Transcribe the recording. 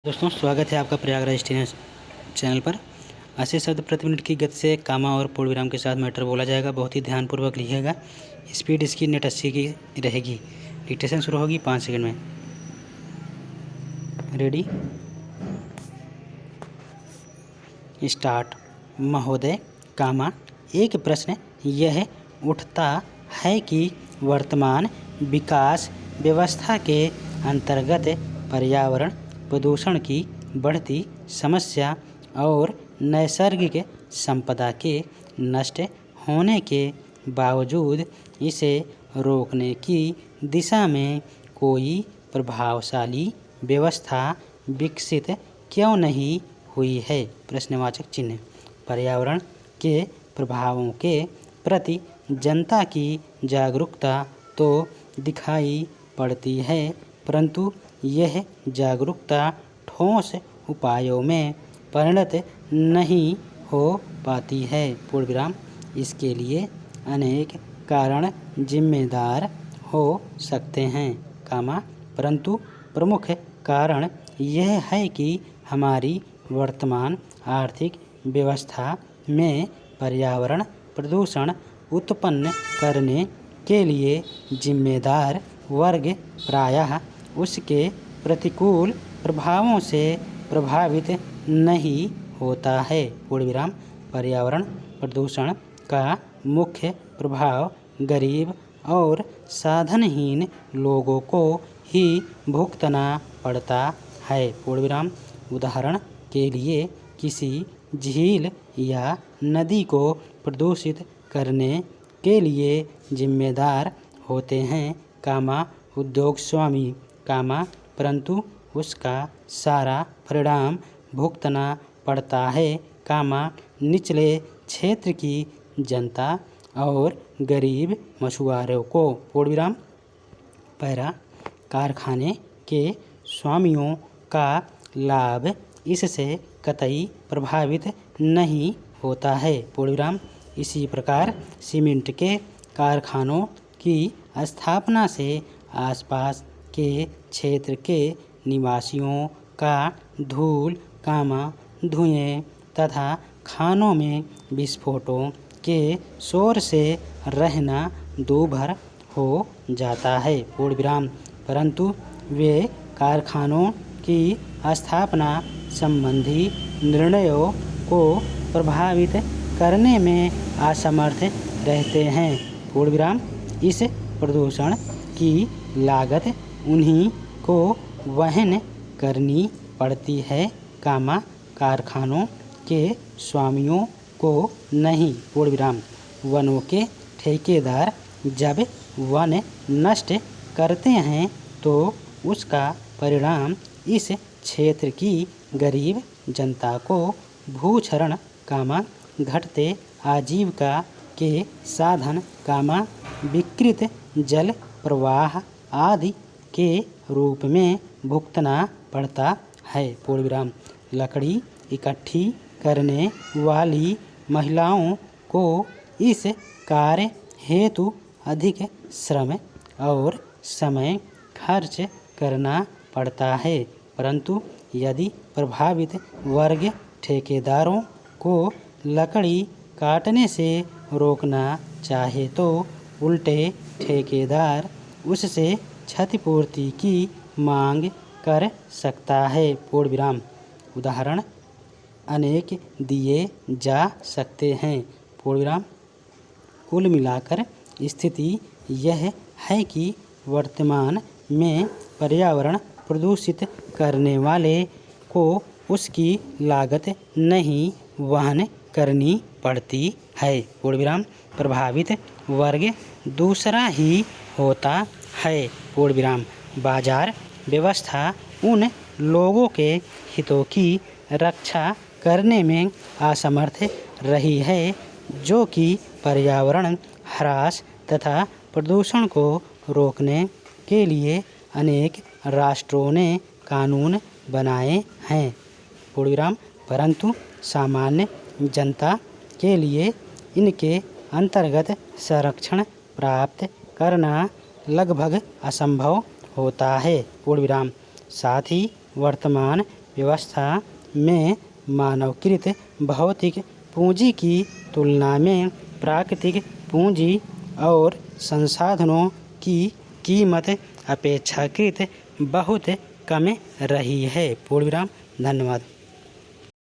दोस्तों स्वागत है आपका प्रयागराज चैनल पर। 80 शब्द प्रति मिनट की गति से कामा और पूर्ण विराम के साथ मैटर बोला जाएगा। बहुत ही ध्यानपूर्वक लिखिएगा। स्पीड इसकी नेट 80 की रहेगी। डिक्टेशन शुरू होगी 5 सेकंड में। Ready start. महोदय कामा एक प्रश्न यह उठता है कि वर्तमान विकास व्यवस्था के अंतर्गत पर्यावरण प्रदूषण की बढ़ती समस्या और नैसर्गिक संपदा के नष्ट होने के बावजूद इसे रोकने की दिशा में कोई प्रभावशाली व्यवस्था विकसित क्यों नहीं हुई है। प्रश्नवाचक चिन्ह। पर्यावरण के प्रभावों के प्रति जनता की जागरूकता तो दिखाई पड़ती है, परंतु यह जागरूकता ठोस उपायों में परिणत नहीं हो पाती है। पूर्ण विराम। इसके लिए अनेक कारण जिम्मेदार हो सकते हैं, परंतु प्रमुख कारण यह है कि हमारी वर्तमान आर्थिक व्यवस्था में पर्यावरण प्रदूषण उत्पन्न करने के लिए जिम्मेदार वर्ग प्रायः उसके प्रतिकूल प्रभावों से प्रभावित नहीं होता है। पूर्ण विराम। पर्यावरण प्रदूषण का मुख्य प्रभाव गरीब और साधनहीन लोगों को ही भुगतना पड़ता है। पूर्ण विराम। उदाहरण के लिए किसी झील या नदी को प्रदूषित करने के लिए जिम्मेदार होते हैं उद्योग स्वामी, परंतु उसका सारा परिणाम भुगतना पड़ता है, निचले क्षेत्र की जनता और गरीब मछुआरों को। पूर्ण विराम। पैरा। कारखाने के स्वामियों का लाभ इससे कतई प्रभावित नहीं होता है। पूर्ण विराम। इसी प्रकार सीमेंट के कारखानों की स्थापना से आसपास के क्षेत्र के निवासियों का धूल, धुएं तथा खानों में विस्फोटों के शोर से रहना दूभर हो जाता है। पूर्ण विराम। परंतु वे कारखानों की स्थापना संबंधी निर्णयों को प्रभावित करने में असमर्थ रहते हैं। पूर्ण विराम। इस प्रदूषण की लागत उन्हीं को वहन करनी पड़ती है, कारखानों के स्वामियों को नहीं। पूर्ण विराम। वनों के ठेकेदार जब वन नष्ट करते हैं तो उसका परिणाम इस क्षेत्र की गरीब जनता को भूक्षरण, घटते आजीविका के साधन, विकृत जल प्रवाह आदि के रूप में भुगतना पड़ता है। पूर्ण विराम। लकड़ी इकट्ठी करने वाली महिलाओं को इस कार्य हेतु अधिक श्रम और समय खर्च करना पड़ता है, परंतु यदि प्रभावित वर्ग ठेकेदारों को लकड़ी काटने से रोकना चाहे तो उल्टे ठेकेदार उससे क्षतिपूर्ति की मांग कर सकता है। पूर्ण विराम। उदाहरण अनेक दिए जा सकते हैं। पूर्ण विराम। कुल मिलाकर स्थिति यह है कि वर्तमान में पर्यावरण प्रदूषित करने वाले को उसकी लागत नहीं वहन करनी पड़ती है। पूर्ण विराम। प्रभावित वर्ग दूसरा ही होता है। पूर्ण विराम। बाजार व्यवस्था उन लोगों के हितों की रक्षा करने में असमर्थ रही है जो कि पर्यावरण ह्रास तथा प्रदूषण को रोकने के लिए अनेक राष्ट्रों ने कानून बनाए हैं। पूर्ण विराम। परंतु सामान्य जनता के लिए इनके अंतर्गत संरक्षण प्राप्त करना लगभग असंभव होता है। पूर्ण विराम। साथ ही वर्तमान व्यवस्था में मानवकृत भौतिक पूंजी की तुलना में प्राकृतिक पूंजी और संसाधनों की कीमत अपेक्षाकृत बहुत कम रही है। पूर्ण विराम। धन्यवाद।